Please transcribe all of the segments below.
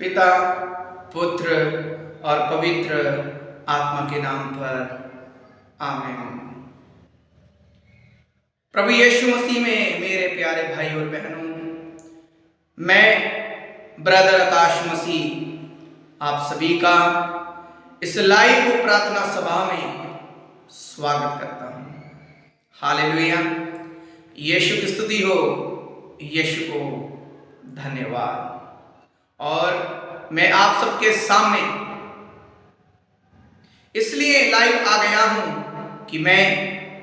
पिता, पुत्र और पवित्र आत्मा के नाम पर आमीन। प्रभु यीशु मसीह में मेरे प्यारे भाई और बहनों, मैं ब्रदर आकाश मसीह आप सभी का इस लाइव प्रार्थना सभा में स्वागत करता हूं। हालेलुया। यीशु की स्तुति हो, यीशु को धन्यवाद। और मैं आप सबके सामने इसलिए लाइव आ गया हूं कि मैं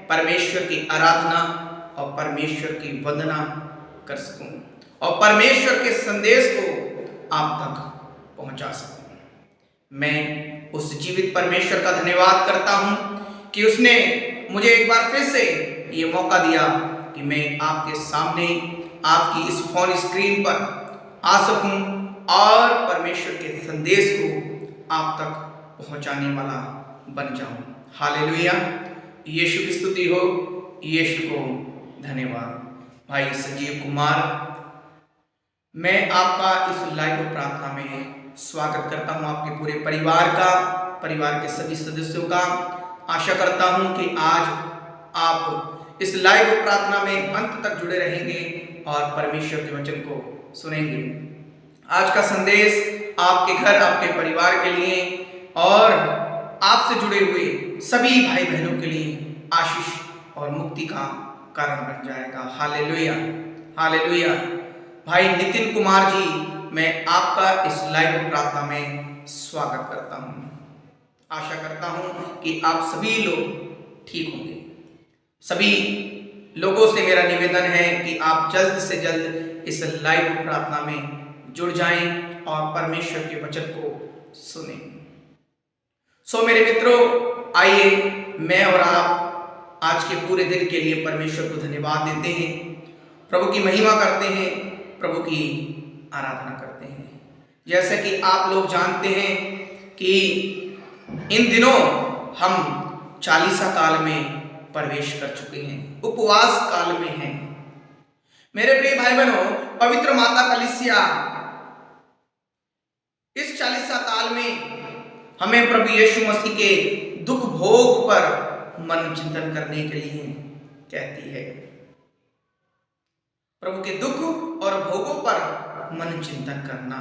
परमेश्वर की आराधना और परमेश्वर की वंदना कर सकूं और परमेश्वर के संदेश को आप तक पहुंचा सकूं। मैं उस जीवित परमेश्वर का धन्यवाद करता हूं कि उसने मुझे एक बार फिर से ये मौका दिया कि मैं आपके सामने आपकी इस फोन स्क्रीन पर आ सकूं और परमेश्वर के संदेश को आप तक पहुंचाने वाला बन जाऊं। हालेलुया। यीशु की स्तुति हो, यीशु को धन्यवाद। भाई संजीव कुमार, मैं आपका इस लाइव प्रार्थना में स्वागत करता हूं, आपके पूरे परिवार का, परिवार के सभी सदस्यों का। आशा करता हूं कि आज आप इस लाइव प्रार्थना में अंत तक जुड़े रहेंगे और परमेश्वर के वचन को सुनेंगे। आज का संदेश आपके घर, आपके परिवार के लिए और आपसे जुड़े हुए सभी भाई बहनों के लिए आशीष और मुक्ति का कारण बन जाएगा। Hallelujah, hallelujah. भाई नितिन कुमार जी, मैं आपका इस लाइव प्रार्थना में स्वागत करता हूं। आशा करता हूं कि आप सभी लोग ठीक होंगे। सभी लोगों से मेरा निवेदन है कि आप जल्द से जल्द इस लाइव प्रार्थना में जुड़ जाएं और परमेश्वर के वचन को सुनें। सो मेरे मित्रों, आइए मैं और आप आज के पूरे दिन के लिए परमेश्वर को धन्यवाद देते हैं, प्रभु की महिमा करते हैं, प्रभु की आराधना करते हैं। जैसे कि आप लोग जानते हैं कि इन दिनों हम चालीसा काल में प्रवेश कर चुके हैं, उपवास काल में हैं। मेरे प्रिय भाई बहनों, पवित्र माता कलीसिया इस चालीसा काल में हमें प्रभु यीशु मसीह के दुख भोग पर मन चिंतन करने के लिए कहती है। प्रभु के दुख और भोगों पर मन चिंतन करना।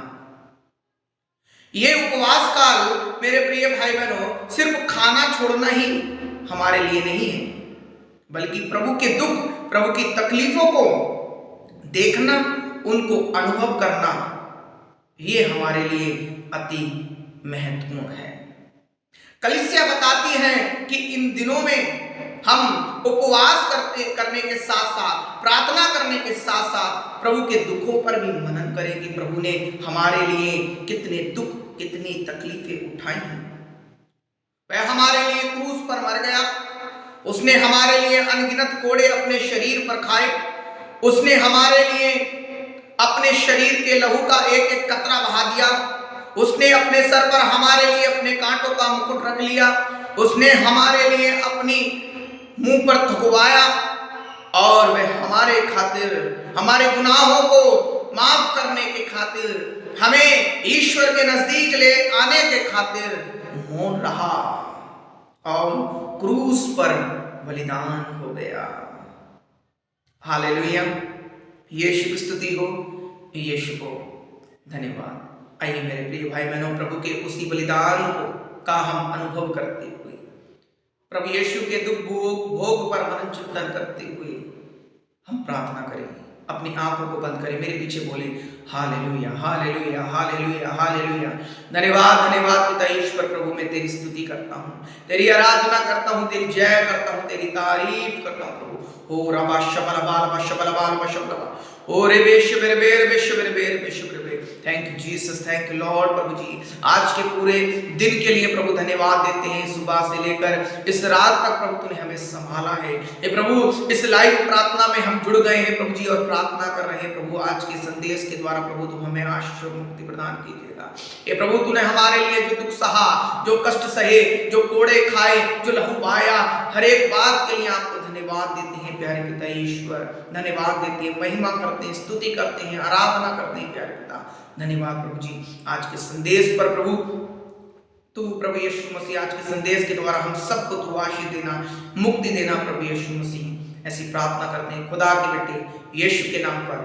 यह उपवास काल मेरे प्रिय भाई बहनों सिर्फ खाना छोड़ना ही हमारे लिए नहीं है, बल्कि प्रभु के दुख, प्रभु की तकलीफों को देखना, उनको अनुभव करना, ये हमारे लिए अति महत्वपूर्ण है। कलीसिया बताती है कि इन दिनों में हम उपवास करने के साथ साथ, प्रार्थना करने के साथ साथ प्रभु के दुखों पर भी मनन करें कि प्रभु ने हमारे लिए कितने दुख, कितनी तकलीफें उठाई हैं। वह हमारे लिए क्रूस पर मर गया, उसने हमारे लिए अनगिनत कोड़े अपने शरीर पर खाए, उसने हमारे लिए अपने शरीर के लहू का एक एक कतरा बहा दिया, उसने अपने सर पर हमारे लिए अपने कांटों का मुकुट रख लिया, उसने हमारे लिए अपनी मुंह पर थुकवाया और वह हमारे खातिर, हमारे गुनाहों को माफ करने के खातिर, हमें ईश्वर के नजदीक ले आने के खातिर मौन रहा और क्रूस पर बलिदान हो गया। हालेलुया। यीशु की स्तुति हो, यीशु को धन्यवाद। आइए मेरे प्रिय भाई बहनों, प्रभु के उसी बलिदान को का हम अनुभव करते हुए, प्रभु यीशु के दुख भोग पर मन चिंतन करते हुए हम प्रार्थना करें। अपनी आंखों को बंद करें, मेरे पीछे बोले हालेलुया, हालेलुया, हालेलुया, हालेलुया। धन्यवाद, धन्यवाद पिता ईश्वर प्रभु, मैं तेरी स्तुति करता हूँ, तेरी आराधना करता हूँ, तेरी जय करता हूँ, तेरी तारीफ करता हूँ प्रभु। ओ रबा शबल बाल शबल बाल शबल ओ रे बेश बेर बेर बेश बेर बेर बेश बेर। Thank you Jesus, thank you lord. प्रभु जी, आज के पूरे दिन के लिए प्रभु धन्यवाद देते हैं। सुबह से लेकर इस रात तक प्रभु तूने हमें संभाला है। ये प्रभु इस लाइव प्रार्थना में हम जुड़ गए हैं प्रभु जी और प्रार्थना कर रहे हैं प्रभु। आज के संदेश के द्वारा प्रभु तुम हमें आशीष और मुक्ति प्रदान कीजिएगा। ये प्रभु तूने हमारे लिए जो दुख सहा, जो कष्ट सहे, जो कोड़े खाए, जो लहू बहाया, हर एक बात के लिए आपको धन्यवाद देते हैं प्यारे पिता ईश्वर, धन्यवाद देते हैं, महिमा करते हैं, स्तुति करते हैं, आराधना करते हैं प्यारे पिता। धन्यवाद प्रभु जी आज के संदेश पर। प्रभु तू प्रभु यीशु मसीह आज के संदेश के द्वारा हम सबको तू आशीष देना, मुक्ति देना प्रभु यीशु मसीह। ऐसी प्रार्थना करते हैं खुदा के बेटे यीशु के नाम पर,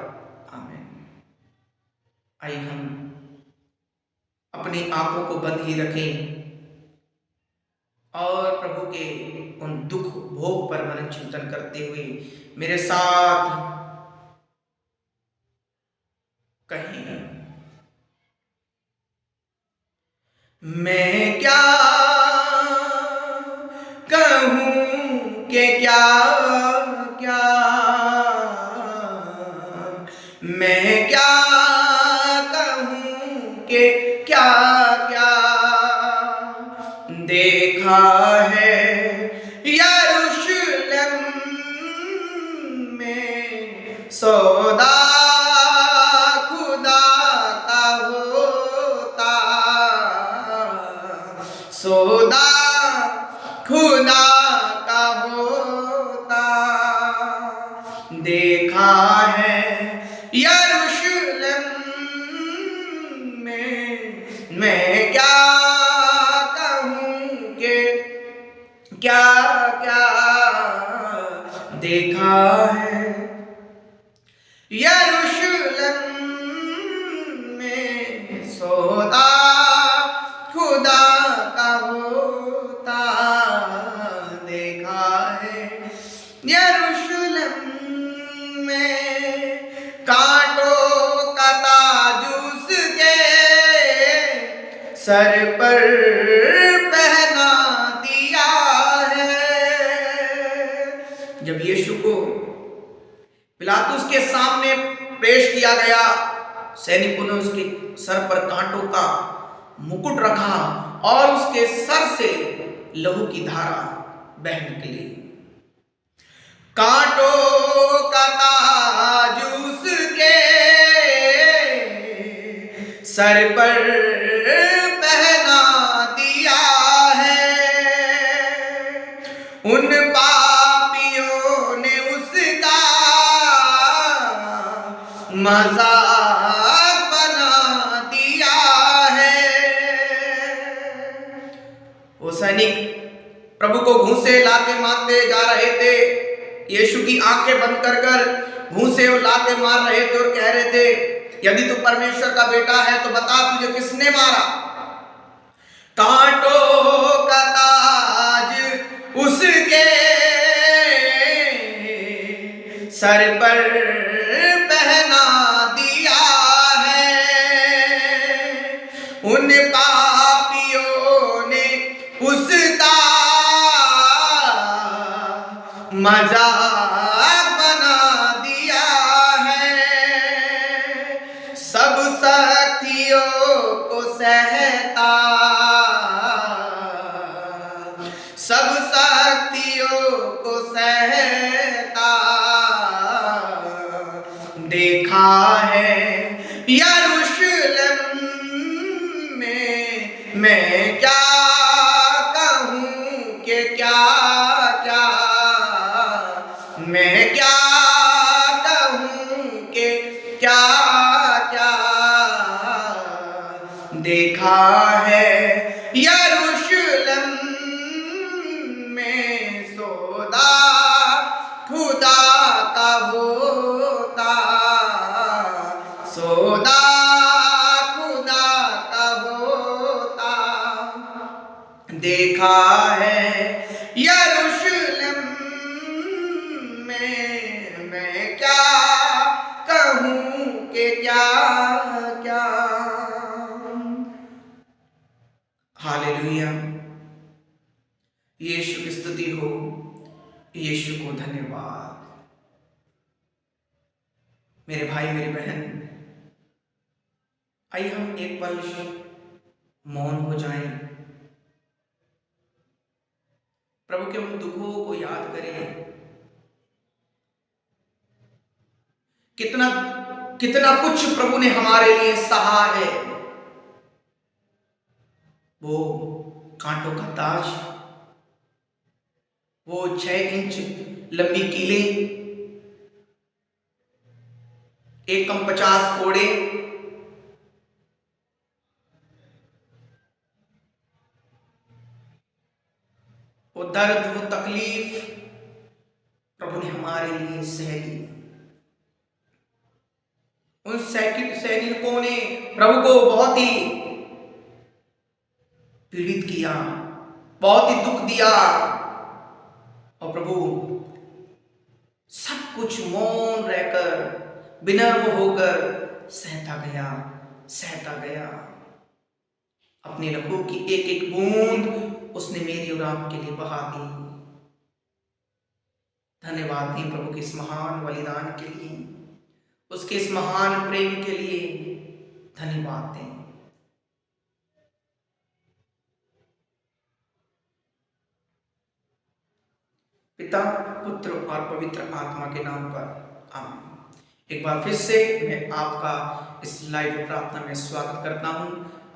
आमीन। आइए हम अपनी आंखों को बंद ही रखें और प्रभु के उन दुख भोग पर मन चिंतन करते हुए मेरे साथ कहीं, मैं क्या कहूँ कि क्या क्या, मैं क्या कहूँ कि क्या क्या देखा है यरूशलेम में सौदा खुदा का होता, सौदा खुदा का होता। देखा है यरूशलेम में, मैं क्या कहूँ कि क्या क्या देखा है यरूशलेम में सौदा खुदा का होता। देखा है यरूशलेम में कांटों का ताज उसके सर पर पहना दिया है। जब यीशु को पिलातुस के सामने पेश किया गया, सैनिकों ने उसके सर पर कांटों का मुकुट रखा और उसके सर से लहू की धारा बह निकली। कांटों का ताज उसके सर पर पहना दिया है। उन पापियों ने उसका मजाक बना दिया है। वो सैनिक प्रभु को घूंसे लाते मारते जा रहे थे। यीशु की आंखें बंद कर कर घूंसे और लाते मार रहे थे और कह रहे थे, यदि तू परमेश्वर का बेटा है तो बता तुझे किसने मारा। कांटों का ताज उसके सर पर पहना दिया है। उन पापियों ने उसका मजाक बना दिया है। सब शक्तियों को सहता, सब शक्तियों को सहता देखा है यरूशलेम में। मैं क्या कहूँ कि क्या क्या, मैं क्या कहूँ कि क्या क्या देखा है यरूशलेम में सौदा खुदा का होता, सौदा खुदा का होता। देखा है यरूशलेम में, मैं क्या कहूँ कि क्या क्या। हालेलुया, यीशु की स्तुति हो, यीशु को धन्यवाद। मेरे भाई मेरी बहन, आइए हम एक पल मौन हो जाएं, प्रभु के उन दुखों को याद करें। कितना कितना कुछ प्रभु ने हमारे लिए सहा है। वो कांटों का ताज, वो 6 इंच लंबी कीलें, 1 कम 50 कोड़े, वो दर्द, वो तकलीफ प्रभु ने हमारे लिए सह ली। उन सैनिकों ने प्रभु को बहुत ही पीड़ित किया, बहुत ही दुख दिया, और प्रभु सब कुछ मौन रहकर, विनम्र होकर सहता गया। अपने लहू की एक एक बूंद उसने मेरी और आपके लिए बहा दी। धन्यवाद दें प्रभु के इस महान बलिदान के लिए, उसके इस महान प्रेम के लिए धन्यवाद दें। पिता, पुत्र और पवित्र आत्मा के नाम पर आमीन। एक बार फिर से मैं आपका इस लाइव प्रार्थना में स्वागत करता हूं।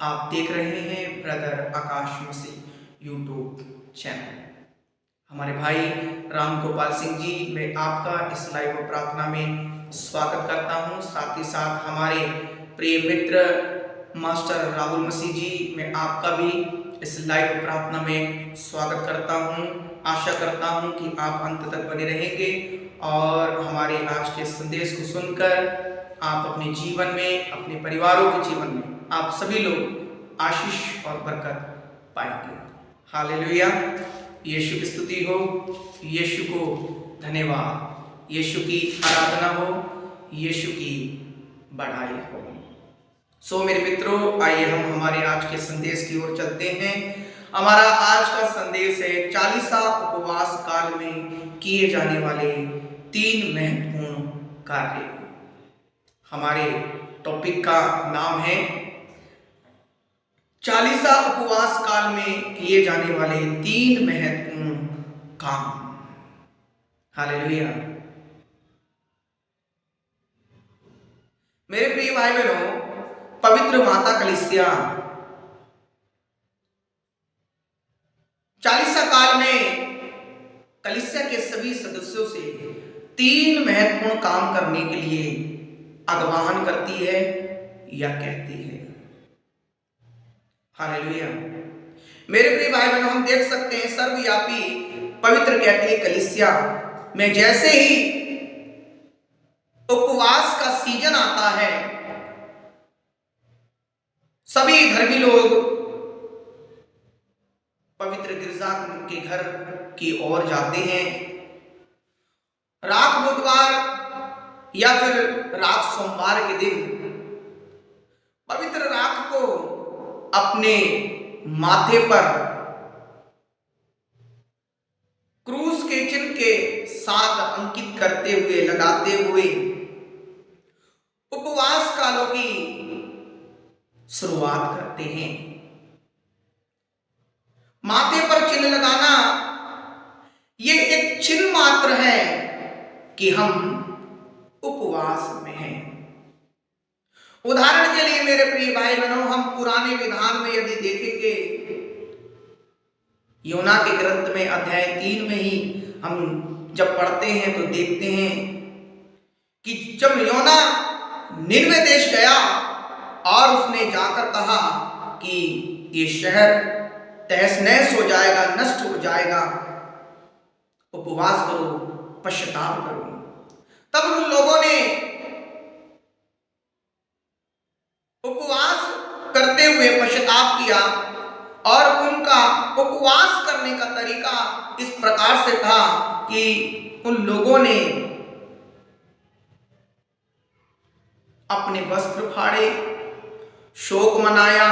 आप देख रहे हैं ब्रदर आकाश मसीह यूट्यूब चैनल। हमारे भाई राम गोपाल सिंह जी, मैं आपका इस लाइव प्रार्थना में स्वागत करता हूं। साथ ही साथ हमारे प्रिय मित्र मास्टर राहुल मसीह जी, मैं आपका भी इस लाइव प्रार्थना में स्वागत करता हूं। आशा करता हूं कि आप अंत तक बने रहेंगे और हमारे आज के संदेश को सुनकर आप अपने जीवन में, अपने परिवारों के जीवन में आप सभी लोग आशीष और बरकत पाएंगे। हालेलुया। यीशु की स्तुति हो, यीशु को धन्यवाद, यीशु की आराधना हो, यीशु की बढ़ाई हो। सो मेरे मित्रों, आइए हम हमारे आज के संदेश की ओर चलते हैं। हमारा आज का संदेश है 40 उपवास काल में किए जाने वाले 3 महत्वपूर्ण कार्य। हमारे टॉपिक का नाम है 40 उपवास काल में किए जाने वाले 3 महत्वपूर्ण काम। हालेलुया। मेरे प्रिय भाई बहनों, पवित्र माता कलीसिया 40 काल में कलीसिया के सभी सदस्यों से 3 महत्वपूर्ण काम करने के लिए आह्वान करती है या कहती है। हालेलुया। मेरे प्रिय भाई बहनों, हम देख सकते हैं सर्वव्यापी पवित्र कैथोलिक कलीसिया में जैसे ही उपवास का सीजन आता है, सभी धर्मी लोग पवित्र गिरजा के घर की ओर जाते हैं। रात बुधवार या फिर रात सोमवार के दिन पवित्र राख को अपने माथे पर क्रूस के चिन्ह के साथ अंकित करते हुए, लगाते हुए उपवास कालों की शुरुआत करते हैं। माथे पर चिन्ह लगाना ये एक चिन्ह मात्र है कि हम उपवास में हैं। उदाहरण के लिए मेरे प्रिय भाई बहनों, हम पुराने विधान में यदि देखेंगे, योना के ग्रंथ में अध्याय 3 में ही हम जब पढ़ते हैं तो देखते हैं कि जब योना निनवे देश गया और उसने जाकर कहा कि ये शहर तहस नहस हो जाएगा, नष्ट हो जाएगा, उपवास करो, पश्चाताप करो। तब उन लोगों ने उपवास करते हुए पश्चाताप किया और उनका उपवास करने का तरीका इस प्रकार से था कि उन लोगों ने अपने वस्त्र फाड़े, शोक मनाया,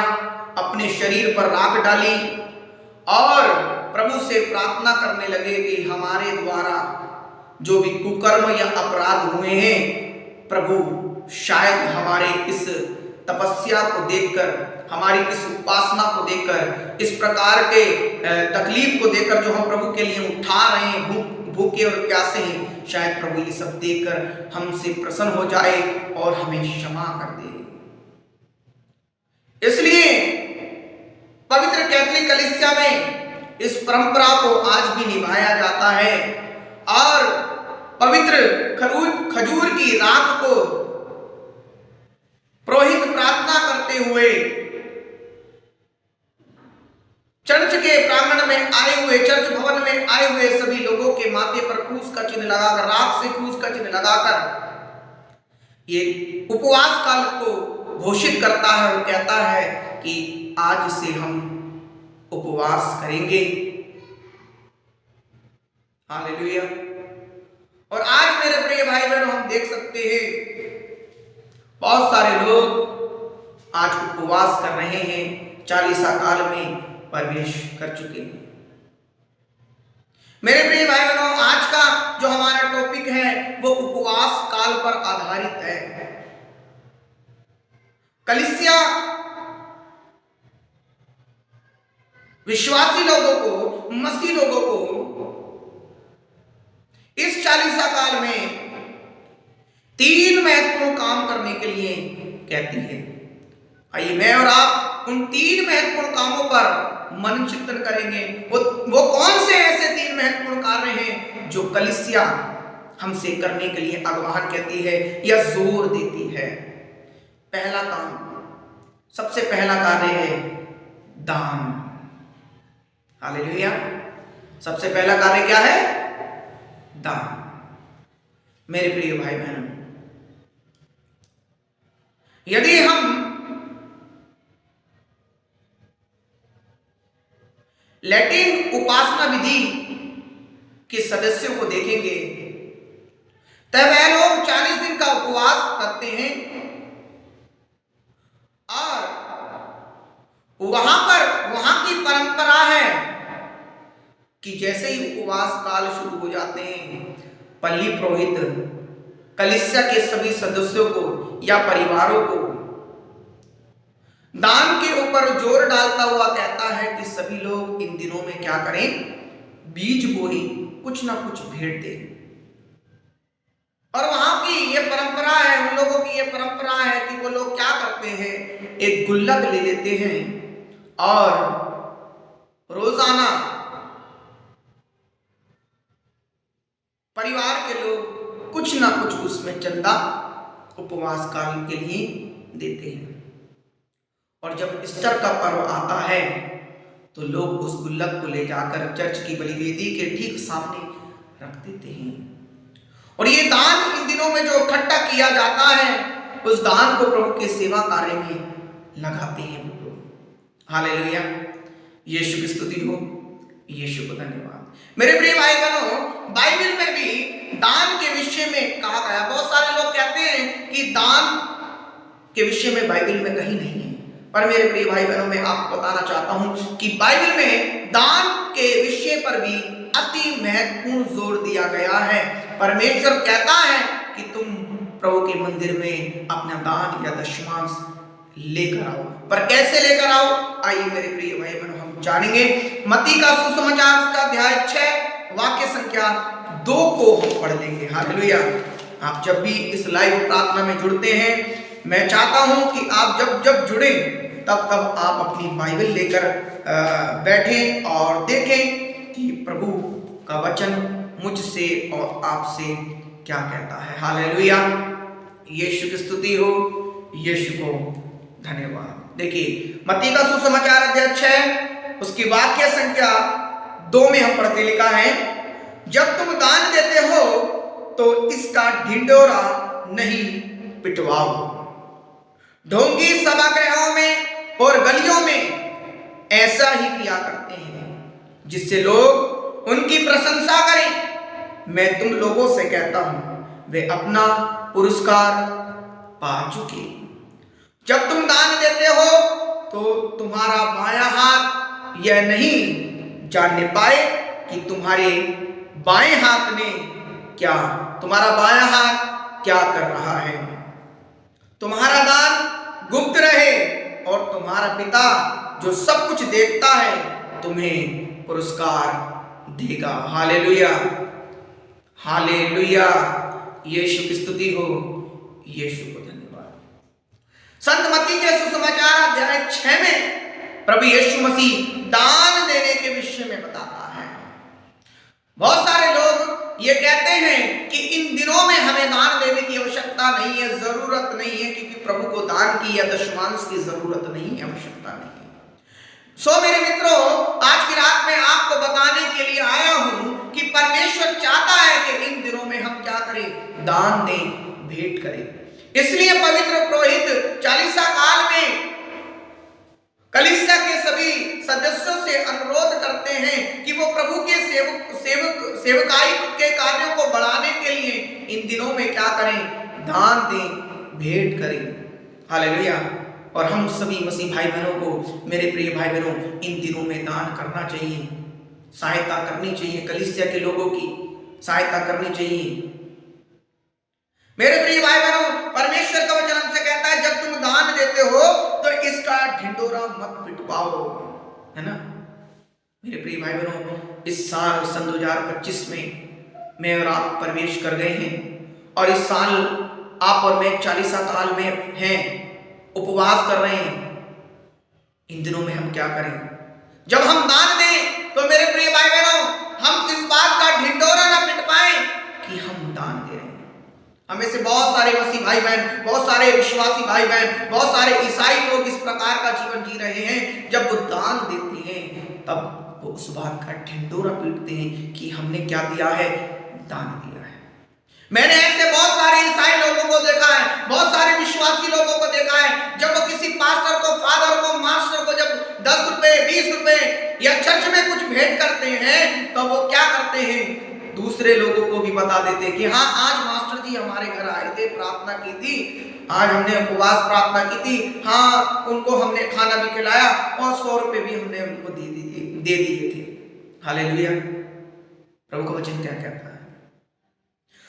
अपने शरीर पर राख डाली और प्रभु से प्रार्थना करने लगे कि हमारे द्वारा जो भी कुकर्म या अपराध हुए हैं, प्रभु शायद हमारे इस तपस्या को देखकर, हमारी इस उपासना को देखकर, इस प्रकार के तकलीफ को देखकर जो हम प्रभु के लिए उठा रहे हैं, भूखे और प्यासे हैं, शायद प्रभु ये सब देखकर हमसे प्रसन्न हो जाए और हमें क्षमा कर दे। इसलिए पवित्र कैथोलिक कलीसिया में इस परंपरा को आज भी निभाया जाता है और पवित्र खजूर की राख को पुरोहित प्रार्थना करते हुए चर्च के प्रांगण में आए हुए, चर्च भवन में आए हुए सभी लोगों के माथे पर क्रूस का चिन्ह लगाकर, राख से क्रूस का चिन्ह लगाकर ये उपवास काल को घोषित करता है और कहता है कि आज से हम उपवास करेंगे। हालेलुया। और आज मेरे प्रिय भाई बहनों, हम देख सकते हैं बहुत सारे लोग आज उपवास कर रहे हैं, 40 काल में प्रवेश कर चुके हैं। मेरे प्रिय भाई बहनों, आज का जो हमारा टॉपिक है वो उपवास काल पर आधारित है। कलीसिया विश्वासी लोगों को, मसीह लोगों को इस 40 काल में 3 महत्वपूर्ण काम करने के लिए कहती है। आइए मैं और आप उन 3 महत्वपूर्ण कामों पर मन चिंतन करेंगे। वो कौन से ऐसे 3 महत्वपूर्ण कार्य हैं जो कलीसिया हमसे करने के लिए आह्वान कहती है या जोर देती है। पहला काम, सबसे पहला कार्य है दान। हालेलुया। सबसे पहला कार्य क्या है? दान। मेरे प्रिय भाई बहनों, यदि हम लैटिन उपासना विधि के सदस्यों को देखेंगे तब वह लोग 40 दिन का उपवास करते हैं और वहां की परंपरा है कि जैसे ही उपवास काल शुरू हो जाते हैं, पल्ली पुरोहित कलीसिया के सभी सदस्यों को या परिवारों को दान के ऊपर जोर डालता हुआ कहता है कि सभी लोग इन दिनों में क्या करें? बीज बोई, कुछ ना कुछ भेंट दें। और वहां की ये परंपरा है, उन लोगों की ये परंपरा है कि वो लोग क्या करते हैं, एक गुल्लक ले लेते हैं और रोजाना परिवार के लोग कुछ ना कुछ उसमें चंदा उपवास काल के लिए देते हैं। और जब ईस्टर का पर्व आता है तो लोग उस गुल्लक को ले जाकर चर्च की बलिवेदी के ठीक सामने रख देते हैं। और ये दान इन दिनों में जो इकट्ठा किया जाता है, उस दान को प्रभु के सेवा कार्य में लगाते हैं लोग। हालेलुया। यीशु की स्तुति हो, यीशु को धन्यवाद। मेरे प्रिय भाई बहनों, बाइबल में भी दान के विषय में कहा गया। बहुत सारे लोग कहते हैं कि दान के विषय में बाइबल में कहीं नहीं है, पर मेरे प्रिय भाई बहनों, मैं आपको बताना चाहता हूं कि बाइबल में दान के विषय पर भी अति महत्वपूर्ण जोर दिया गया है। परमेश्वर कहता है कि तुम प्रभु के मंदिर में अपना दान या दशमांश लेकर आओ। पर कैसे लेकर आओ? आइए मेरे प्रिय भाई बहनों, हम जानेंगे। मत्ती का सुसमाचार उसका अध्याय 6 वाक्य संख्या 2 को हम पढ़ लेंगे। हालेलुया। आप जब भी इस लाइव प्रार्थना में जुड़ते हैं, मैं चाहता हूं कि आप जब जुड़े तब आप अपनी बाइबल लेकर बैठें और देखें कि प्रभु का वचन मुझसे और आपसे क्या कहता है। हालेलुया। यीशु की स्तुति हो, यीशु को धन्यवाद। देखिए मत्ती का सुसमाचार अध्याय 6 उसकी वाक्य संख्या 2 में हम पढ़ते लिखा है, जब तुम दान देते हो तो इसका ढिंढोरा नहीं पिटवाओ। ढोंगी सभागृहों में और गलियों में ऐसा ही किया करते हैं जिससे लोग उनकी प्रशंसा करें। मैं तुम लोगों से कहता हूं, वे अपना पुरस्कार पा चुके। जब तुम दान देते हो तो तुम्हारा बायां हाथ यह नहीं जानने पाए कि तुम्हारे बाएं हाथ ने तुम्हारा बायां हाथ क्या कर रहा है। तुम्हारा दान गुप्त रहे और तुम्हारा पिता जो सब कुछ देखता है तुम्हें पुरस्कार देगा। हालेलुया। हालेलुया। यीशु की स्तुति हो, यीशु को धन्यवाद। संत मत्ती के सुसमाचार अध्याय 6 में प्रभु यीशु मसीह दान देने के विषय में बताता है। बहुत सारे लोग ये कहते हैं कि इन दिनों में हमें दान देने की आवश्यकता नहीं है, जरूरत नहीं है, क्योंकि प्रभु को दान की या दशमांश की जरूरत नहीं है, आवश्यकता नहीं है। सो मेरे मित्रों, आज की रात में आपको बताने के लिए आया हूं कि परमेश्वर चाहता है कि इन दिनों में हम क्या करें, दान दें, भेंट करें। इसलिए पवित्र पुरोहित चालीसा काल में कलीसिया के सभी सदस्यों से अनुरोध करते हैं कि वो प्रभु के सेवकाई के कार्यों को बढ़ाने के लिए इन दिनों में क्या करें, दान दें, भेंट करें। हालेलुया। और हम सभी मसीह भाई बहनों को, मेरे प्रिय भाई बहनों, इन दिनों में दान करना चाहिए, सहायता करनी चाहिए, कलीसिया के लोगों की सहायता करनी चाहिए। मेरे प्रिय भाई बहनों, परमेश्वर का वचन हमसे कहता है जब तुम दान देते हो तो इसका ढिंढोरा मत पिटवाओ, है ना। मेरे प्रिय भाई बहनों, इस साल सन 2025 में मैं और आप प्रवेश कर गए हैं, और इस साल आप और मैं चालीसा काल में हैं, उपवास कर रहे हैं। इन दिनों में हम क्या करें, जब हम दान दें तो मेरे प्रिय भाई बहनों, हम इस बात का ढिंढोरा ना पिट पाए कि हम दान दे रहे हैं। हमें से बहुत सारे मसीह भाई बहन, बहुत सारे विश्वासी भाई बहन, बहुत सारे ईसाई लोग इस प्रकार का जीवन जी रहे हैं, जब वो दान देते हैं तब वो उस बात का ढिंढोरा पीटते हैं कि हमने क्या दिया है, दान दिया है। मैंने ऐसे बहुत सारे ईसाई लोगों को देखा है, बहुत सारे विश्वासी लोगों को देखा है, जब वो किसी पास्टर को, फादर को, मास्टर को जब 10 रुपए, 20 रुपए या चर्च में कुछ भेंट करते हैं तो वो क्या करते हैं, दूसरे लोगों को भी बता देते कि हाँ, आज मास्टर जी हमारे घर आए थे, प्रार्थना की थी, आज हमने उपवास प्रार्थना की थी, हाँ, उनको हमने खाना भी खिलाया और 100 रुपए भी हमने उनको दे दिए थे। हालेलुया। प्रभु का वचन क्या कहता है?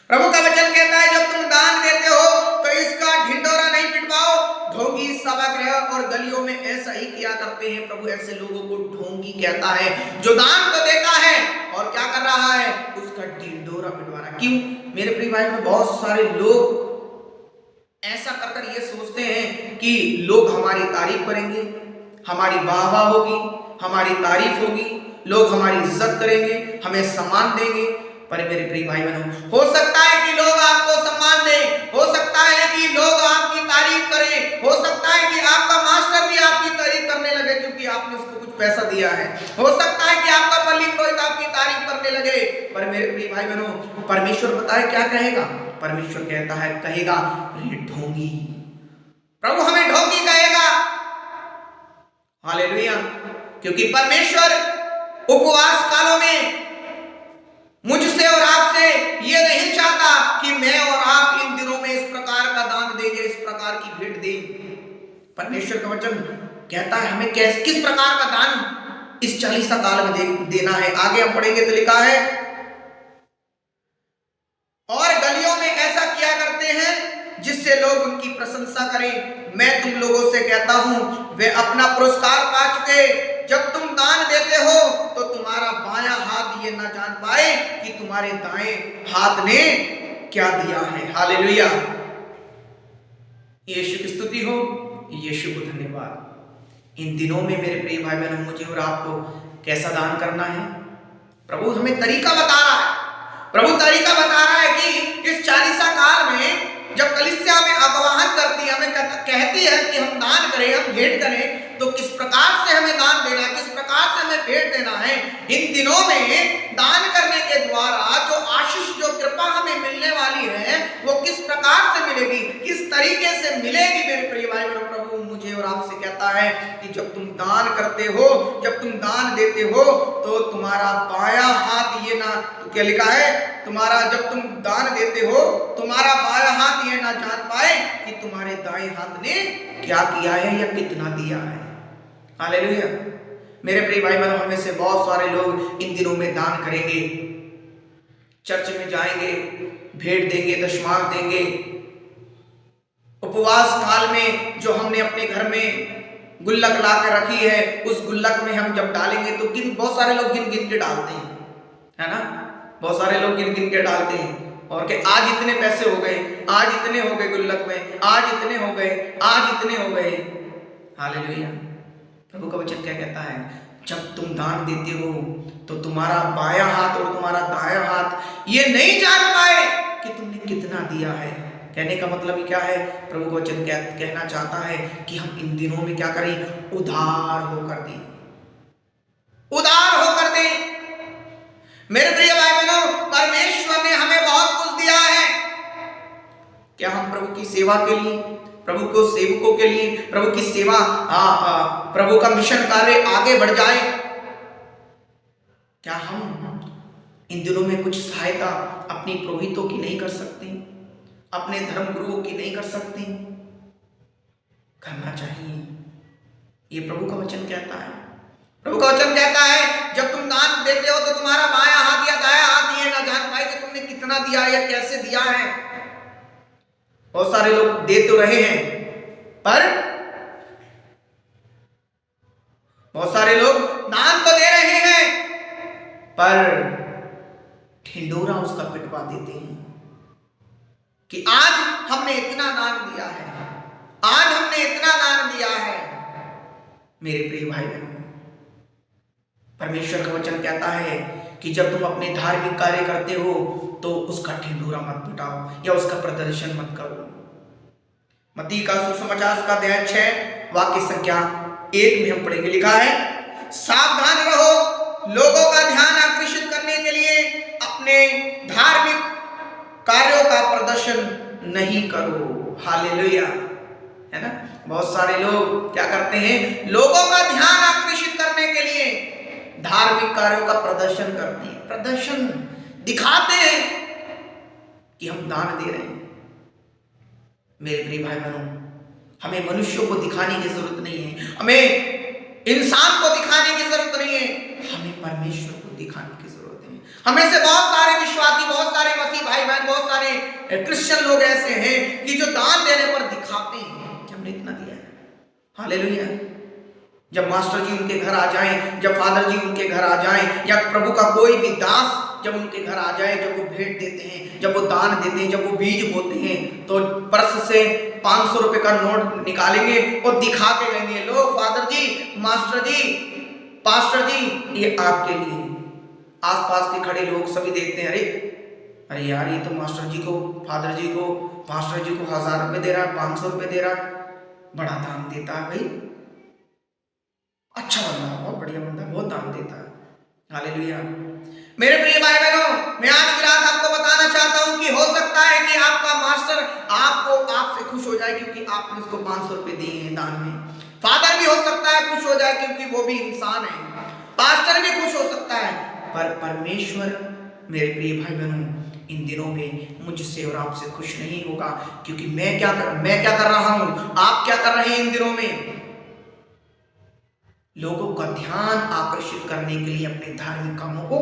प्रभु का वचन कहता है जब तुम दान देते हो तो इसका ढिंढोरा नहीं पिटवाओ। ढोंगी सभागृह और गलियों में ऐसा ही किया करते हैं। प्रभु ऐसे लोगों को ढोंगी कहता है, जो दान तो देता है और क्या कर रहा है, उसका ढिंढोरा पिटवा रहा है। क्यों? मेरे प्रिय भाई में बहुत सारे लोग ऐसा कर ये सोचते हैं कि लोग हमारी तारीफ करेंगे, हमारी वाहवाह होगी, हमारी तारीफ होगी, लोग हमारी इज्जत करेंगे, हमें सम्मान देंगे। पर मेरे प्रिय भाई बहनों, हो सकता है कि लोग आपको सम्मान दें, हो सकता है कि लोग आपकी तारीफ करें, हो सकता है कि आपका मास्टर भी आपकी तारीफ करने लगे क्योंकि आपने उसको कुछ पैसा दिया है, हो सकता है कि आपका पल्ली पुरोहित आपकी तारीफ करने लगे। पर मेरे प्रिय भाई बहनों, परमेश्वर पता है क्या कहेगा? परमेश्वर कहता है, कहेगा रे ढोंगी। प्रभु हमें ढोंगी कहेगा। हालेलुया। क्योंकि परमेश्वर उपवास कालों में मुझसे और आपसे ये नहीं चाहता कि मैं और आप इन दिनों में इस प्रकार का दान देंगे, इस प्रकार की भेंट दें। परमेश्वर का वचन कहता है हमें किस प्रकार का दान इस चालीसा काल में देना है। आगे हम पढ़ेंगे तो लिखा है, और गलियों में ऐसा किया करते हैं जिससे लोग उनकी प्रशंसा करें। मैं तुम लोगों से कहता हूं, वे अपना पुरस्कार पा चुके। जब तुम दान देते हो तो तुम्हारा बायां हाथ ये ना जान पाए कि तुम्हारे दाएं हाथ ने क्या दिया है। हालेलुया। यीशु की स्तुति हो, यीशु को धन्यवाद। इन दिनों में मेरे प्रिय भाई बहनों, मुझे और आपको कैसा दान करना है, प्रभु हमें तरीका बता रहा है। प्रभु तरीका बता रहा है कि इस चालीसा काल में जब कलीसिया में आह्वान करती है, हमें कहती है कि हम दान करें, हम भेंट करें, तो किस प्रकार से हमें दान देना है, किस प्रकार से हमें भेंट देना है। इन दिनों में दान करने के द्वारा जो आशीष, जो कृपा हमें मिलने वाली है, वो किस प्रकार से मिलेगी, किस तरीके से मिलेगी। मेरे प्रिय भाई बहनों, प्रभु मुझे और आपसे कहता है कि जब तुम दान करते हो, जब तुम दान देते हो तो तुम्हारा बायां हाथ ये ना, तो क्या लिखा है, तुम्हारा, जब तुम दान देते हो तुम्हारा बायां हाथ ये ना जान पाए कि तुम्हारे दाएं हाथ ने क्या किया है या कितना दिया है। हालेलुया। मेरे प्रिय भाई बहनों, हमें से बहुत सारे लोग इन दिनों में दान करेंगे, चर्च में जाएंगे, भेंट देंगे, दशमांश देंगे। उपवास काल में जो हमने अपने घर में गुल्लक ला कर रखी है, उस गुल्लक में हम जब डालेंगे तो बहुत सारे लोग गिन गिन के डालते हैं, है ना। बहुत सारे लोग गिन गिन के डालते हैं और कि आज इतने पैसे हो गए, आज इतने हो गए गुल्लक में, आज इतने हो गए, आज इतने हो गए। हालेलुया। प्रभु का वचन क्या कहता है? जब तुम दान देते हो तो तुम्हारा बायां हाथ और तुम्हारा दायां हाथ ये नहीं जान पाए कि तुमने कितना दिया है। कहने का मतलब ये क्या है, प्रभु का वचन कहना चाहता है कि हम इन दिनों में क्या करें, उदार होकर दें, उदार होकर दें। मेरे प्रिय भाई बहनों, परमेश्वर ने हमें बहुत कुछ दिया है। क्या हम प्रभु की सेवा के लिए, प्रभु को सेवकों के लिए, प्रभु की सेवा प्रभु का मिशन कार्य आगे बढ़ जाए, क्या हम इन दिनों में कुछ सहायता अपनी पुरोहितों की नहीं कर सकते, अपने धर्म गुरुओं की नहीं कर सकते? करना चाहिए। ये प्रभु का वचन कहता है। प्रभु का वचन कहता है जब तुम दान देते हो तो तुम्हारा बायां हाथ या दायां हाथ ये ना जान पाए कि तुमने कितना दिया है या कैसे दिया है। बहुत सारे लोग दे तो रहे हैं, पर बहुत सारे लोग दान तो दे रहे हैं, पर ढिंडोरा उसका पिटवा देते हैं कि आज हमने इतना दान दिया है, आज हमने इतना दान दिया है। मेरे प्रिय भाई बहनों, परमेश्वर का वचन कहता है कि जब तुम अपने धार्मिक कार्य करते हो तो उसका ढिंडोरा मत पिटाओ या उसका प्रदर्शन मत करो। मत्ती का सुसमाचार का अध्याय 6 वाक्य संख्या 1 में हम पढ़ेंगे, लिखा है, सावधान रहो, लोगों का ध्यान आकर्षित करने के लिए अपने धार्मिक कार्यों का प्रदर्शन नहीं करो। हालेलुया, है ना। बहुत सारे लोग क्या करते हैं, लोगों का ध्यान आकर्षित करने के लिए धार्मिक कार्यों का प्रदर्शन करते हैं, प्रदर्शन दिखाते हैं कि हम दान दे रहे हैं। मेरे प्रिय भाई बहनों, हमें मनुष्यों को दिखाने की जरूरत नहीं है, हमें इंसान को दिखाने की जरूरत नहीं है, हमें परमेश्वर को दिखाने की जरूरत है। हमें से बहुत सारे विश्वासी, बहुत सारे मसीह भाई बहन, बहुत सारे क्रिश्चियन लोग ऐसे हैं कि जो दान देने पर दिखाते हैं कि हमने इतना दिया है। हालेलुया। जब मास्टर जी उनके घर आ जाएं, जब फादर जी उनके घर आ जाएं, या प्रभु का कोई भी दास जब उनके घर आ जाए, जब वो भेंट देते हैं, जब वो दान देते हैं, जब वो बीज बोते हैं, तो पर्स से 500 रुपए का नोट निकालेंगे और दिखा के लेंगे, लो फादर जी, मास्टर जी, पास्टर जी, ये आपके लिए। आसपास के खड़े लोग सभी देखते हैं, अरे यार, ये तो मास्टर जी को, फादर जी को, पास्टर जी को 1000 रुपए दे रहा है, 500 रुपए दे रहा है, बड़ा दान देता है भाई, अच्छा बंदा, बहुत बढ़िया बंदा, बहुत दान देता है। हालेलुया। मेरे प्रिय भाई बहनों, मैं आज की रात आपको बताना चाहता हूं कि हो सकता है कि आपका मास्टर आपसे खुश हो जाए क्योंकि आपने उसको 500 रुपए दिए हैं दान में। फादर भी हो सकता है खुश हो जाए क्योंकि वो भी इंसान है, पास्टर भी खुश हो सकता है, पर परमेश्वर, मेरे प्रिय भाई बहनों, इन दिनों में मुझसे और आपसे खुश नहीं होगा, क्योंकि मैं क्या कर रहा हूं, आप क्या कर रहे हैं इन दिनों में? लोगों का ध्यान आकर्षित करने के लिए अपने धार्मिक कामों को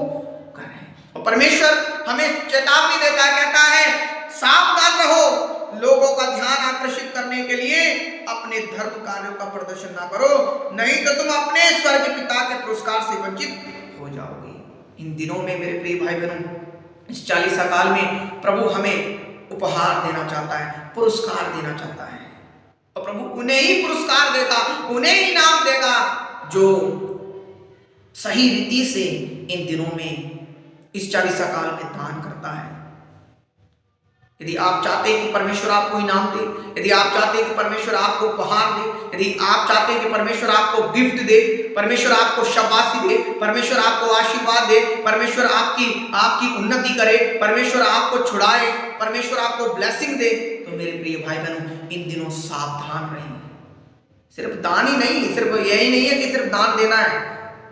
कर रहे हैं। और परमेश्वर हमें चेतावनी देता है, कहता है सावधान रहो, लोगों का ध्यान आकर्षित करने के लिए अपने धर्म कार्यों का प्रदर्शन ना करो, नहीं तो तुम अपने स्वर्ग पिता के पुरस्कार से वंचित हो जाओगे। इन दिनों में मेरे प्रिय भाई बहनों, इस 40 काल में प्रभु हमें उपहार देना चाहता है, पुरस्कार देना चाहता है, और प्रभु उन्हें ही पुरस्कार देगा, उन्हें ही इनाम देगा जो सही रीति से इन दिनों में इस 40 काल में दान करता है। यदि आप चाहते हैं कि परमेश्वर आपको इनाम दे, यदि आप चाहते हैं कि परमेश्वर आपको उपहार दे, यदि आप चाहते हैं कि परमेश्वर आपको गिफ्ट दे, परमेश्वर आपको शाबाशी दे, परमेश्वर आपको आशीर्वाद दे, परमेश्वर आपकी उन्नति करे, परमेश्वर आपको छुड़ाए, परमेश्वर आपको ब्लेसिंग दे, तो मेरे प्रिय भाई बहनों, इन दिनों सावधान रहें। सिर्फ दान ही नहीं, सिर्फ यही नहीं है कि सिर्फ दान देना है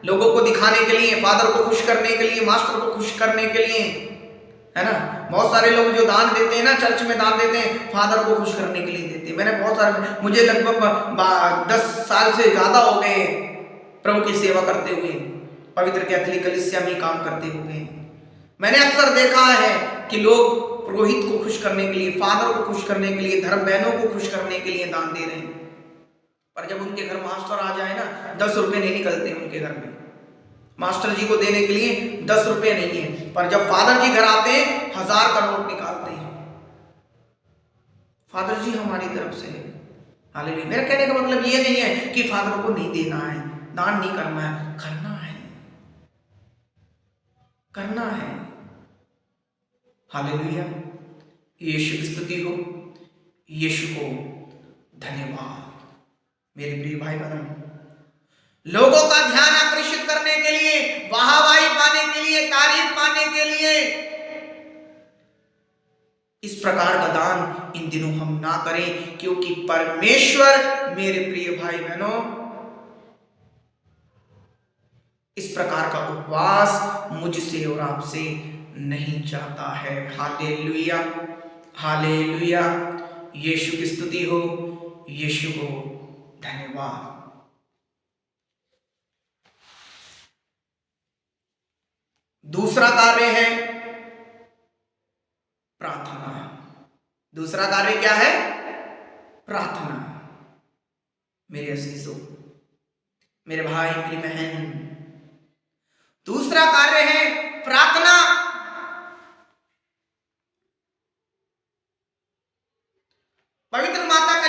लोगों को दिखाने के लिए, फादर को खुश करने के लिए, मास्टर को खुश करने के लिए, है ना। बहुत सारे लोग जो दान देते हैं ना, चर्च में दान देते हैं, फादर को खुश करने के लिए देते हैं। मैंने बहुत सारे, मुझे लगभग 10 साल से ज्यादा हो गए प्रभु की सेवा करते हुए, पवित्र कैथोलिक कलीसिया में काम करते हुए। मैंने अक्सर देखा है कि लोग पुरोहित को खुश करने के लिए, फादर को खुश करने के लिए, धर्म बहनों को खुश करने के लिए दान दे रहे हैं, पर जब उनके घर मास्टर आ जाए ना, 10 रुपए नहीं निकलते उनके घर में। मास्टर जी को देने के लिए 10 रुपए नहीं है, पर जब फादर जी घर आते हैं 1000 का नोट निकालते हैं। फादर जी हमारी तरफ से है। हालेलुया। मेरा कहने का मतलब ये नहीं है कि फादर को नहीं देना है, दान नहीं करना है, करना है। हालेलुया, यीशु की स्तुति हो, यीशु को धन्यवाद। मेरे प्रिय भाई बहन, लोगों का ध्यान आकर्षित करने के लिए, वाहवाही पाने के लिए, तारीफ पाने के लिए इस प्रकार का दान इन दिनों हम ना करें, क्योंकि परमेश्वर मेरे प्रिय भाई बहनों इस प्रकार का उपवास मुझसे और आपसे नहीं चाहता है। हालेलुया, हालेलुया, यीशु की स्तुति हो, यीशु को धन्यवाद। दूसरा कार्य है प्रार्थना। दूसरा कार्य क्या है? प्रार्थना। मेरे अजीजों, मेरे भाई, मेरी बहन, दूसरा कार्य है प्रार्थना। पवित्र माता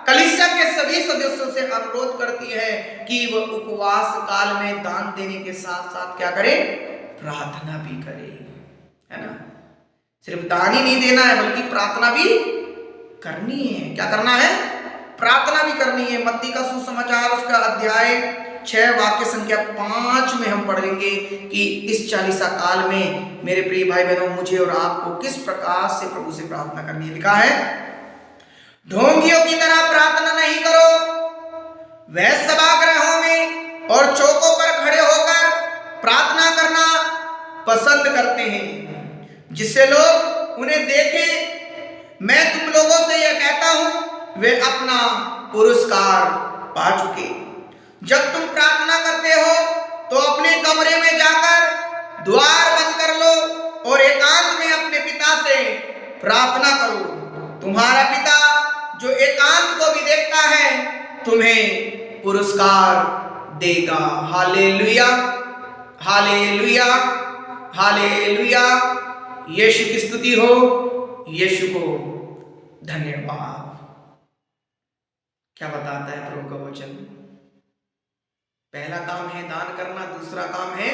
कलीसिया के सभी सदस्यों से अनुरोध करती है कि वह उपवास काल में दान देने के साथ साथ क्या करे? प्रार्थना भी करे, है ना। सिर्फ दान ही नहीं देना है, बल्कि प्रार्थना भी करनी है। क्या करना है? प्रार्थना भी करनी है। मत्ती का सुसमाचार उसका अध्याय 6 वाक्य संख्या 5 में हम पढ़ेंगे कि इस चालीसा काल में मेरे प्रिय भाई बहनों मुझे और आपको किस प्रकार से प्रभु से प्रार्थना करनी है। लिखा है, ढोंगियों की तरह प्रार्थना नहीं करो, वह सभागृहों में और चौकों पर खड़े होकर प्रार्थना करना पसंद करते हैं, जिससे लोग उन्हें देखें। मैं तुम लोगों से यह कहता हूं, वे अपना पुरस्कार पा चुके। जब तुम प्रार्थना करते हो तो अपने कमरे में जाकर द्वार बंद कर लो और एकांत में अपने पिता से प्रार्थना करो। तुम्हारा पिता जो एकांत को भी देखता है तुम्हें पुरस्कार देगा। हालेलुया, हालेलुया, हालेलुया, यीशु की स्तुति हो, यीशु को धन्यवाद। क्या बताता है प्रभु का वचन? पहला काम है दान करना, दूसरा काम है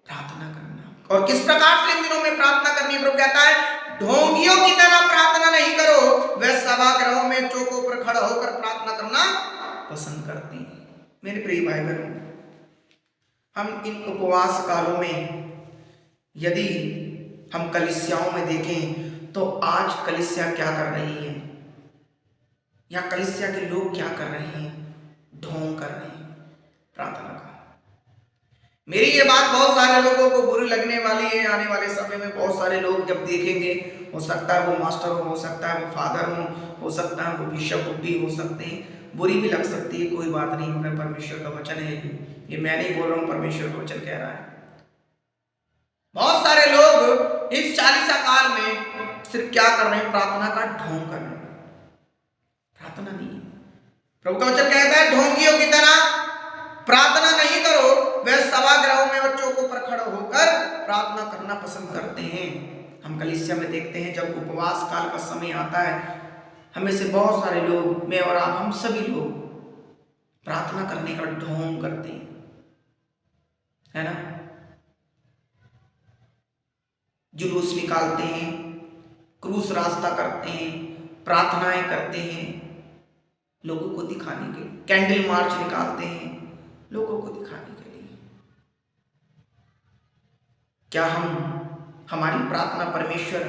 प्रार्थना करना। और किस प्रकार से इन दिनों में प्रार्थना करनी? प्रभु कहता है, ढोंगियों की तरह प्रार्थना नहीं करो, वे सभागृहों में चौकों पर खड़ा होकर प्रार्थना करना पसंद करती हैं। मेरे प्रिय भाई बहनों, हम इन उपवास कालों में यदि हम कलीसियाओं में देखें तो आज कलीसिया क्या कर रही है, या कलीसिया के लोग क्या कर रहे हैं? ढोंग कर रहे हैं प्रार्थना का। मेरी ये बात बहुत सारे लोगों को बुरी लगने वाली है। आने वाले समय में बहुत सारे लोग जब देखेंगे, हो सकता है वो मास्टर हो सकता है वो फादर हो सकता है वो बिशप भी हो सकते हैं, बुरी भी लग सकती है, कोई बात नहीं, मगर परमेश्वर का वचन है, ये मैं नहीं बोल रहा हूँ, परमेश्वर का वचन कह रहा है। बहुत सारे लोग इस चालीसा काल में सिर्फ क्या कर रहे हैं? प्रार्थना का ढोंग कर रहे हैं, प्रार्थना नहीं। प्रभु का वचन कहता है, ढोंगियों की तरह प्रार्थना नहीं करो, वे सभागृहों में और चौकों पर खड़े होकर प्रार्थना करना पसंद करते हैं। हम कलीसिया में देखते हैं जब उपवास काल का समय आता है, हमें से बहुत सारे लोग, मैं और आप, हम सभी लोग प्रार्थना करने का ढोंग करते हैं, है ना। जुलूस निकालते हैं, क्रूस रास्ता करते हैं, प्रार्थनाएं करते हैं लोगों को दिखाने के लिए, कैंडल मार्च निकालते हैं लोगों को दिखाने के लिए। क्या हमारी प्रार्थना परमेश्वर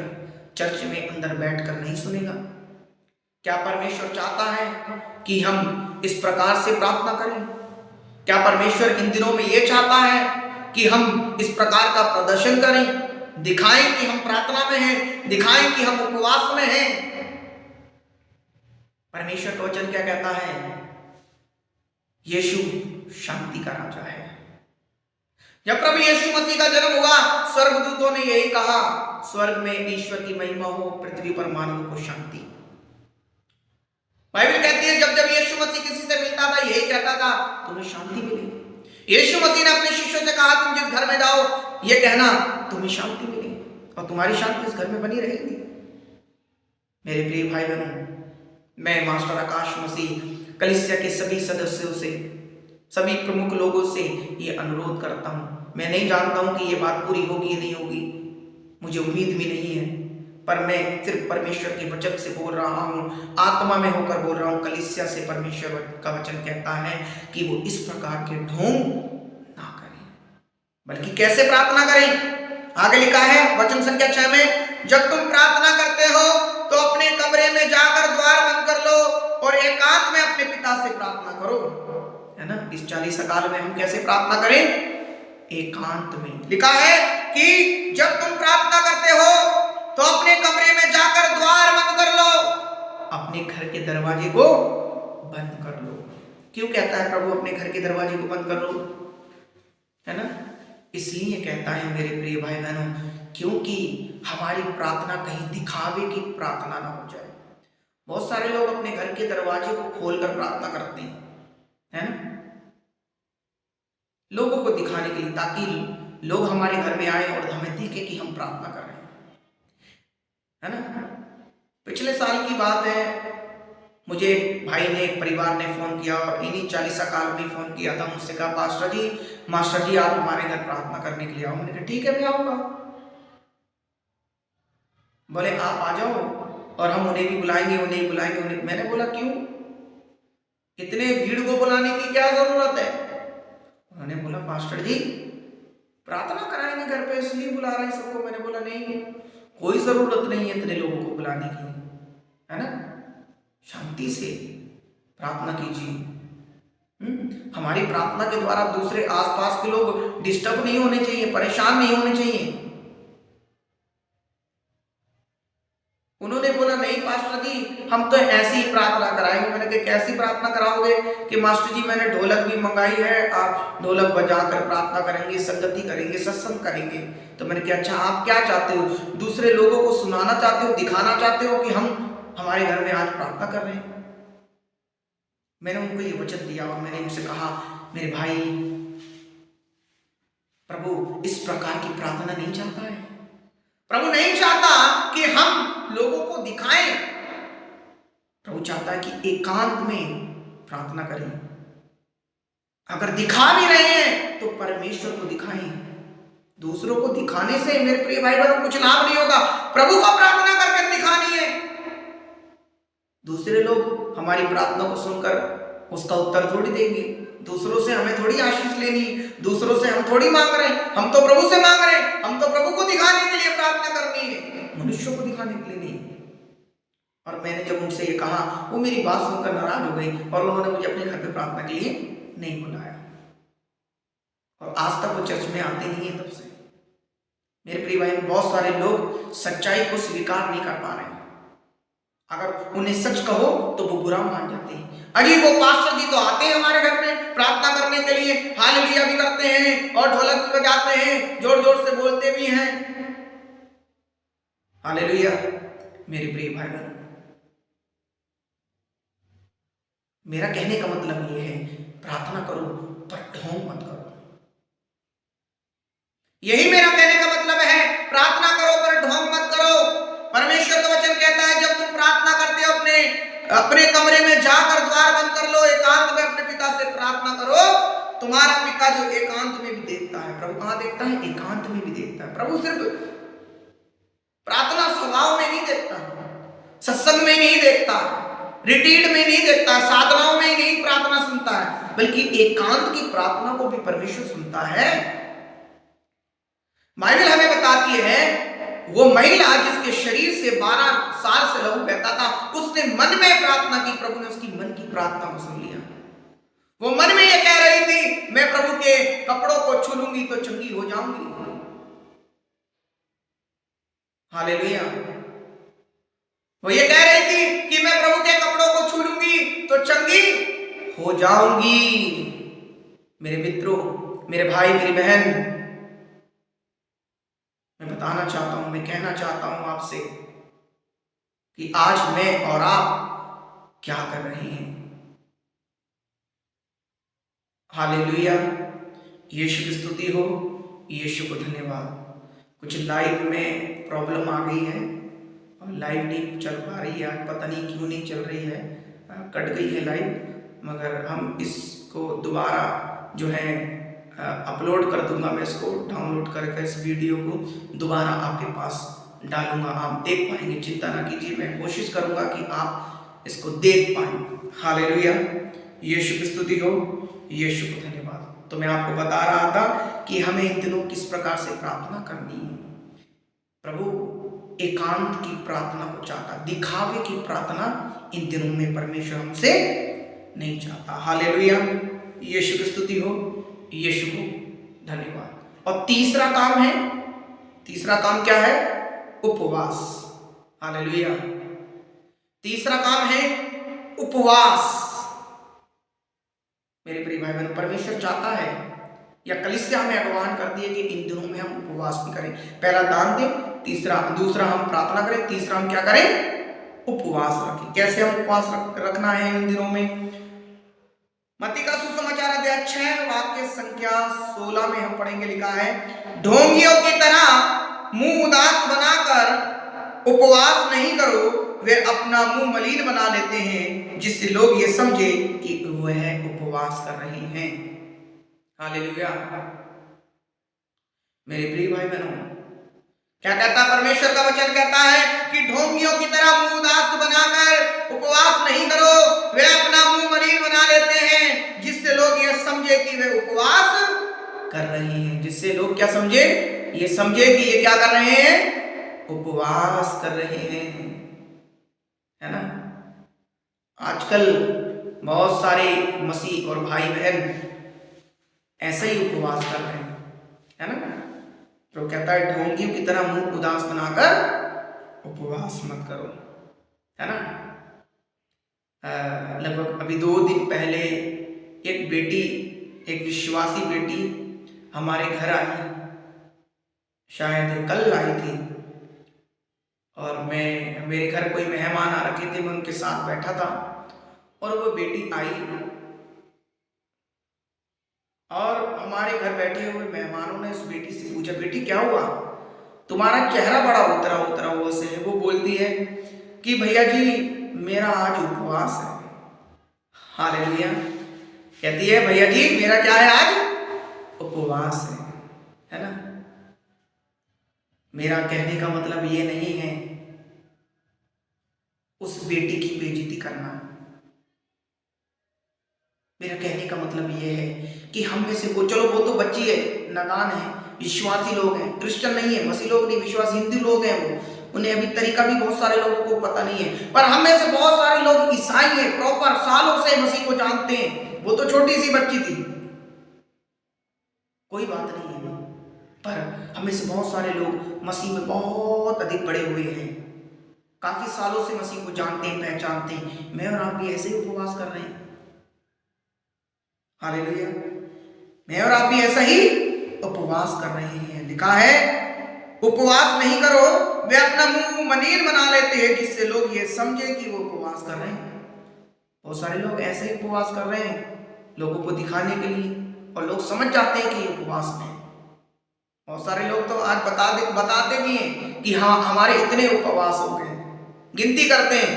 चर्च में अंदर बैठकर नहीं सुनेगा? क्या परमेश्वर चाहता है कि हम इस प्रकार से प्रार्थना करें? क्या परमेश्वर इन दिनों में यह चाहता है कि हम इस प्रकार का प्रदर्शन करें, दिखाएं कि हम प्रार्थना में हैं, दिखाएं कि हम उपवास में हैं? परमेश्वर का वचन क्या कहता है? यीशु शांति का राजा है। जब प्रभु यीशु मसीह का जन्म हुआ, स्वर्गदूतों ने यही कहा, स्वर्ग में ईश्वर की महिमा हो, पृथ्वी पर मानवों को शांति। बाइबल कहती है जब जब यीशु मसीह किसी से मिलता था यही कहता था, तुम्हें शांति मिले। यीशु मसीह ने अपने शिष्यों से कहा, तुम जिस घर में जाओ ये कहना तुम्हें शांति मिले, और तुम्हारी शांति इस घर में बनी रहेगी। मेरे प्रिय भाई बहनों, मैं मास्टर आकाश मसीह कलीसिया के सभी सदस्यों से सभी प्रमुख लोगों से ये अनुरोध करता हूँ। मैं नहीं जानता हूँ कि ये बात पूरी होगी या नहीं होगी, मुझे उम्मीद भी नहीं है, पर मैं सिर्फ परमेश्वर के वचन से बोल रहा हूँ, आत्मा में होकर बोल रहा हूँ। कलीसिया से परमेश्वर का वचन कहता है कि वो इस प्रकार के ढोंग ना करें, बल्कि कैसे प्रार्थना करें। आगे लिखा है वचन संख्या 6 में, जब तुम प्रार्थना करते हो तो अपने कमरे में जाकर द्वार बंद कर लो और एकांत में अपने पिता से प्रार्थना करो। है ना, इस 40 काल में हम कैसे प्रार्थना करें? एकांत में। लिखा है कि जब तुम प्रार्थना करते हो तो अपने कमरे में जाकर द्वार बंद कर लो, अपने घर के दरवाजे को बंद कर लो। क्यों कहता है प्रभु अपने घर के दरवाजे को बंद कर लो? है ना, इसलिए कहता है मेरे प्रिय भाई बहनों, क्योंकि हमारी प्रार्थना कहीं दिखावे की प्रार्थना ना हो जाए। बहुत सारे लोग अपने घर के दरवाजे को खोलकर प्रार्थना करते हैं, है ना, लोगों को दिखाने के लिए, ताकि लोग हमारे घर में आए और हमें देखें कि हम प्रार्थना कर रहे हैं। है ना, पिछले साल की बात है, मुझे भाई ने, परिवार ने फोन किया और इन्हीं 40 काल में फोन किया था। मुझसे कहा मास्टर जी आप हमारे घर प्रार्थना करने के लिए आओ। मैंने कहा ठीक है मैं आऊंगा। बोले आप आ जाओ और हम उन्हें भी बुलाएंगे, उन्हें बुलाएंगे। मैंने बोला क्यों, इतने भीड़ को बुलाने की क्या जरूरत है? उन्होंने बोला पास्टर जी प्रार्थना कराएंगे घर पे इसलिए बुला रहे हैं सबको। मैंने बोला नहीं, कोई जरूरत नहीं है इतने लोगों को बुलाने की, है ना, शांति से प्रार्थना कीजिए। हमारी प्रार्थना के द्वारा दूसरे आसपास के लोग डिस्टर्ब नहीं होने चाहिए, परेशान नहीं होने चाहिए। उन्होंने बोला नहीं पास्टर जी हम तो ऐसी ही प्रार्थना कराएंगे। मैंने कहा कैसी प्रार्थना कराओगे? कि मास्टर जी मैंने ढोलक भी मंगाई है, आप ढोलक बजाकर प्रार्थना करेंगे, संगति करेंगे, सत्संग करेंगे। तो मैंने कहा अच्छा आप क्या चाहते हो? दूसरे लोगों को सुनाना चाहते हो, दिखाना चाहते हो कि हम हमारे घर में आज प्रार्थना कर रहे हैं? मैंने उनको ये वचन दिया और मैंने उनसे कहा मेरे भाई, प्रभु इस प्रकार की प्रार्थना नहीं चाहता है। प्रभु नहीं चाहता कि हम लोगों को दिखाएं, प्रभु चाहता है कि एकांत में प्रार्थना करें। अगर दिखा भी रहे हैं तो परमेश्वर को दिखाएं। दूसरों को दिखाने से मेरे प्रिय भाई बहनों कुछ लाभ नहीं होगा। प्रभु को प्रार्थना करके दिखानी है। दूसरे लोग हमारी प्रार्थना को सुनकर उसका उत्तर थोड़ी देंगे, दूसरों से हमें थोड़ी आशीष लेनी, दूसरों से हम थोड़ी मांग रहे हैं, हम तो प्रभु से मांग रहे हैं। हम तो प्रभु को दिखाने के लिए प्रार्थना करनी है, मनुष्यों को दिखाने के लिए नहीं। और मैंने जब उनसे ये कहा, वो मेरी बात सुनकर नाराज हो गई और उन्होंने मुझे अपने घर पे प्रार्थना के लिए नहीं बुलाया और आज तक वो चर्च में आते नहीं है। तब से मेरे प्रिय भाई बहुत सारे लोग सच्चाई को स्वीकार नहीं कर पा रहे हैं। अगर उन्हें सच कहो तो वो बुरा मान जाते हैं। अजी वो पास्टर जी तो आते हैं हमारे घर में प्रार्थना करने के लिए, हालेलुया भी करते हैं और ढोलक भी बजाते हैं, जोर जोर से बोलते भी हैं, हालेलुया। मेरे प्रिय भाई बहन, मेरा कहने का मतलब ये है प्रार्थना करो पर ढोंग मत करो। यही मेरा कहने का मतलब है, प्रार्थना करो पर ढोंग मत करो। परमेश्वर का वचन कहता है जब तुम प्रार्थना करते हो अपने कमरे में जाकर द्वार बंद कर लो, एकांत में अपने पिता से प्रार्थना करो। तुम्हारा पिता जो एकांत में भी देखता है, प्रभु कहां देखता है? एकांत में भी देखता है। प्रभु सिर्फ प्रार्थना स्वभाव में नहीं देखता, सत्संग में नहीं देखता, रिट्रीट में नहीं देखता, साधनाओं में नहीं प्रार्थना सुनता है, बल्कि एकांत की प्रार्थना को भी परमेश्वर सुनता है। बाइबल हमें बताती है वो महिला जिसके शरीर से 12 साल से लहू बहता था, उसने मन में प्रार्थना की, प्रभु ने उसकी मन की प्रार्थना को सुन लिया। वो मन में ये कह रही थी मैं प्रभु के कपड़ों को छू लूंगी तो चंगी हो जाऊंगी। हालेलुया। वो ये कह रही थी कि मैं प्रभु के कपड़ों को छू लूंगी तो चंगी हो जाऊंगी। मेरे मित्रों, मेरे भाई, मेरी बहन, मैं बताना चाहता हूं, मैं कहना चाहता हूं आपसे कि आज मैं और आप क्या कर रहे हैं। हालेलुया। यीशु की स्तुति हो, यीशु को धन्यवाद। कुछ लाइव में प्रॉब्लम आ गई है और लाइव नहीं चल पा रही है, आज पता नहीं क्यों नहीं चल रही है, कट गई है लाइव। मगर हम इसको दोबारा जो है अपलोड कर दूंगा। मैं इसको डाउनलोड करके इस वीडियो को दोबारा आपके पास डालूंगा, आप देख पाएंगे। चिंता ना कीजिए, मैं कोशिश करूंगा कि आप इसको देख पाएं। हालेलुया, यीशु की स्तुति हो, यीशु को धन्यवाद। तो मैं आपको बता रहा था कि हमें इन दिनों किस प्रकार से प्रार्थना करनी है। प्रभु एकांत की प्रार्थना को चाहता, दिखावे की प्रार्थना इन दिनों में परमेश्वर हमसे नहीं चाहता। हालेलुया, यीशु की स्तुति हो, यीशु को धन्यवाद। और तीसरा काम है, तीसरा काम क्या है? उपवास। हालेलुया, तीसरा काम है उपवास। मेरे प्रिय भाई बहनों, परमेश्वर चाहता है या कलीसिया हमें आह्वान कर दिए कि इन दिनों में हम उपवास भी करें। पहला दान दें, दूसरा हम प्रार्थना करें, तीसरा हम क्या करें? उपवास रखें। कैसे हम उपवास रखना है इन दिनों में? मत्ती का सुसमाचार अध्याय 6 वाक्य संख्या 16 में हम पढ़ेंगे, लिखा है, ढोंगियों की तरह मुंह उदास बनाकर उपवास नहीं करो, वे अपना मुंह मलिन बना लेते हैं, जिससे लोग ये समझे कि वह उपवास कर रहे हैं। हालेलुया, मेरे प्रिय भाई बहनों, क्या कहता है परमेश्वर का वचन? कहता है कि ढोंगियों की तरह मुंह उदास बनाकर उपवास नहीं करो, वे अपना मुंह मलिन बना लेते हैं, जिससे लोग ये समझे कि वे उपवास कर रहे हैं। जिससे लोग क्या समझे? ये समझे कि ये क्या कर रहे हैं? उपवास कर रहे हैं, है ना। आजकल बहुत सारे मसीह और भाई बहन ऐसे ही उपवास कर रहे हैं, है ना। तो कहता है ढोंगियों की तरह मुंह उदास बनाकर उपवास मत करो, है ना। लगभग अभी 2 दिन पहले एक बेटी, एक विश्वासी बेटी हमारे घर आई, शायद कल आई थी, और मेरे घर कोई मेहमान आ रखे थे, मैं उनके साथ बैठा था, और वो बेटी आई, और हमारे घर बैठे हुए मेहमानों ने उस बेटी से पूछा, बेटी क्या हुआ, तुम्हारा चेहरा बड़ा उतरा उतरा हुआ से है। वो बोलती है कि भैया जी मेरा आज उपवास है। हालेलुया, कहती है भैया जी मेरा क्या है, आज उपवास है ना। मेरा कहने का मतलब ये नहीं है उस बेटी की बेइज्जती करना। मेरा कहने का मतलब ये है कि हम में से चलो वो तो बच्ची है, नादान है, विश्वासी लोग हैं, क्रिश्चियन नहीं है, मसीह लोग नहीं, विश्वासी हिंदू लोग हैं, वो उन्हें अभी तरीका भी बहुत सारे लोगों को पता नहीं है। पर हम में से बहुत सारे लोग ईसाई हैं, प्रॉपर सालों से मसीह को जानते हैं। वो तो छोटी सी बच्ची थी, कोई बात नहीं है, पर हमें से बहुत सारे लोग मसीह में बहुत अधिक बड़े हुए हैं, काफी सालों से मसीह को जानते हैं, पहचानते हैं। मैं और आप भी ऐसे ही उपवास कर रहे हैं। हालेलुया, मैं और आप भी ऐसा ही उपवास कर रहे हैं। लिखा है उपवास नहीं करो, वे अपना मुंह मलिन बना लेते हैं, जिससे लोग ये समझे कि वो उपवास कर रहे हैं। बहुत सारे लोग ऐसे ही उपवास कर रहे हैं लोगों को दिखाने के लिए, और लोग समझ जाते हैं कि ये उपवास में। बहुत सारे लोग तो आज बताते भी हैं कि हाँ हमारे इतने उपवास हो गए, गिनती करते हैं,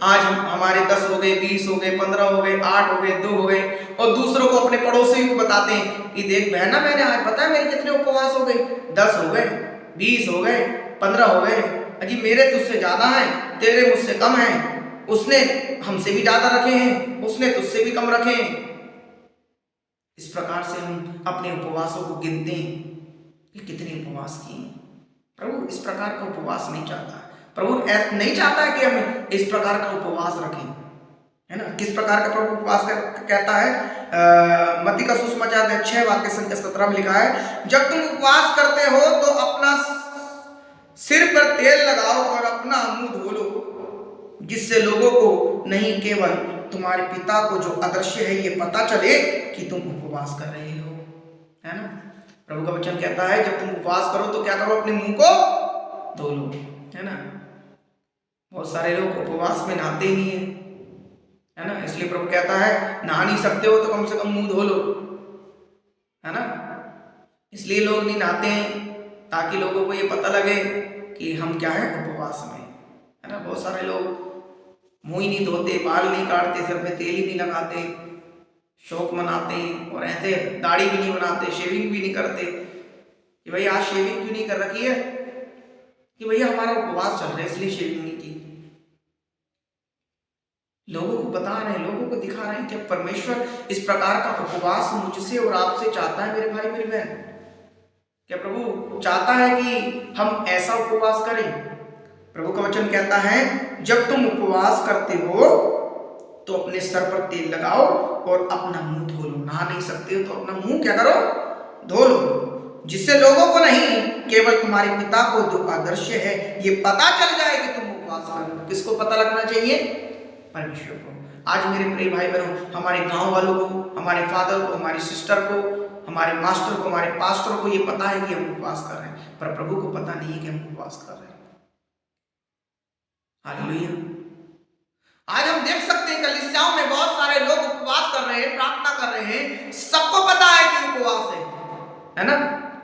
आज हमारे 10 हो गए, 20 हो गए, 15 हो गए, 8 हो गए, 2 हो गए, और दूसरों को, अपने पड़ोसियों को बताते हैं कि देख बहना मैंने आज पता है मेरे कितने उपवास हो गए, 10 हो गए, 20 हो गए, 15 हो गए। अजी मेरे तुझसे ज्यादा हैं, तेरे मुझसे कम हैं, उसने हमसे भी ज्यादा रखे हैं, उसने तुझसे भी कम रखे हैं। इस प्रकार से हम अपने उपवासों को गिनते हैं कि कितने उपवास किए। प्रभु इस प्रकार का उपवास नहीं चाहता। प्रभु नहीं चाहता है कि हम इस प्रकार का उपवास रखें, है ना। किस प्रकार का प्रभु उपवास कहता है? मत्ती का सुसमाचार 6 वाक्य संख्या 17 में लिखा है, जब तुम उपवास करते हो तो अपना सिर पर तेल लगाओ और अपना मुंह धो लो, जिससे लोगों को नहीं केवल तुम्हारे पिता को जो अदृश्य है ये पता चले कि तुम उपवास कर रहे हो, है ना। प्रभु का वचन कहता है जब तुम उपवास करो तो क्या करो, अपने मुंह को धो लो, है ना। बहुत सारे लोग उपवास में नहाते ही नहीं है ना। इसलिए प्रभु कहता है नहा नहीं सकते हो तो कम से कम मुंह धो लो, है ना। इसलिए लोग नहीं नहाते हैं ताकि लोगों को ये पता लगे कि हम क्या है, उपवास में, है ना। बहुत सारे लोग मुंह ही नहीं धोते, बाल नहीं काटते, सिर में तेल ही नहीं लगाते, शौक मनाते हैं और ऐसे दाढ़ी भी नहीं बनाते, शेविंग भी नहीं करते कि भाई आज शेविंग क्यों नहीं कर रखी है, कि भैया हमारा उपवास चल रहा है इसलिए शेविंग नहीं की। लोगों को बता रहे हैं, लोगों को दिखा रहे हैं कि परमेश्वर इस प्रकार का उपवास मुझसे और आपसे चाहता है मेरे भाई मेरी बहन। क्या प्रभु चाहता है कि हम ऐसा उपवास करें? प्रभु का वचन कहता है जब तुम उपवास करते हो तो अपने सर पर तेल लगाओ और अपना मुंह धो लो। नहा नहीं सकते हो तो अपना मुंह क्या करो, धो लो, जिससे लोगों को नहीं केवल तुम्हारे पिता को जो आदर्श है ये पता चल जाए कि तुम उपवास कर रहे हो। किसको पता लगना चाहिए? परमेश्वर को। आज मेरे प्रिय भाई बहनों, हमारे गांव वालों को, हमारे फादर को, हमारी सिस्टर को, हमारे मास्टर को, हमारे पास्टर को ये पता है कि हम उपवास कर रहे हैं, पर प्रभु को पता नहीं है कि हम उपवास कर रहे हैं। हालेलुया। आज हम देख सकते हैं कलीसियाओं में बहुत सारे लोग उपवास कर रहे हैं, प्रार्थना कर रहे हैं, सबको पता है कि उपवास है ना।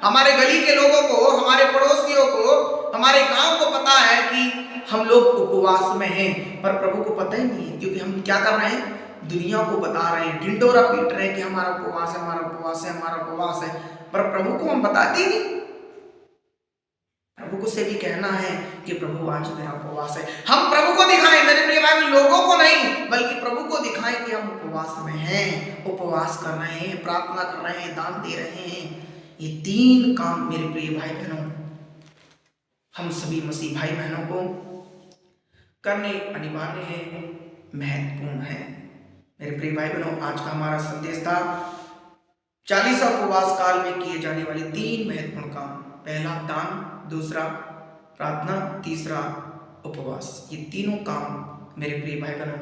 हमारे गली के लोगों को, हमारे पड़ोसियों को, हमारे गांव को पता है कि हम लोग उपवास में हैं, पर प्रभु को पता ही नहीं है, क्योंकि हम क्या कर रहे हैं, दुनिया को बता रहे हैं, ढिंडोरा पीट रहे हैं कि हमारा उपवास है, हमारा उपवास है, हमारा उपवास है, पर प्रभु को हम बताते ही नहीं। प्रभु को से भी कहना है कि प्रभु आज मेरा उपवास है। हम प्रभु को दिखाएं मेरे प्रिय भाई, लोगों को नहीं बल्कि प्रभु को दिखाएं कि हम उपवास में हैं, उपवास कर रहे हैं, प्रार्थना कर रहे हैं, दान दे रहे हैं। ये 3 काम मेरे प्रिय भाई बहनों, हम सभी मसीह भाई बहनों को करने अनिवार्य है, महत्वपूर्ण है। मेरे प्रिय भाई बहनों, आज का हमारा संदेश था 40 उपवास काल में किए जाने वाले 3 महत्वपूर्ण काम। पहला दान, दूसरा प्रार्थना, तीसरा उपवास। ये तीनों काम मेरे प्रिय भाई बहनों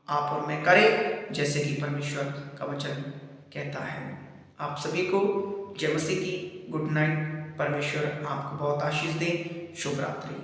आप और मैं करें जैसे कि परमेश्वर का वचन कहता है। आप सभी को जय मसीह की गुड नाइट। परमेश्वर आपको बहुत आशीष दे। शुभ रात्रि।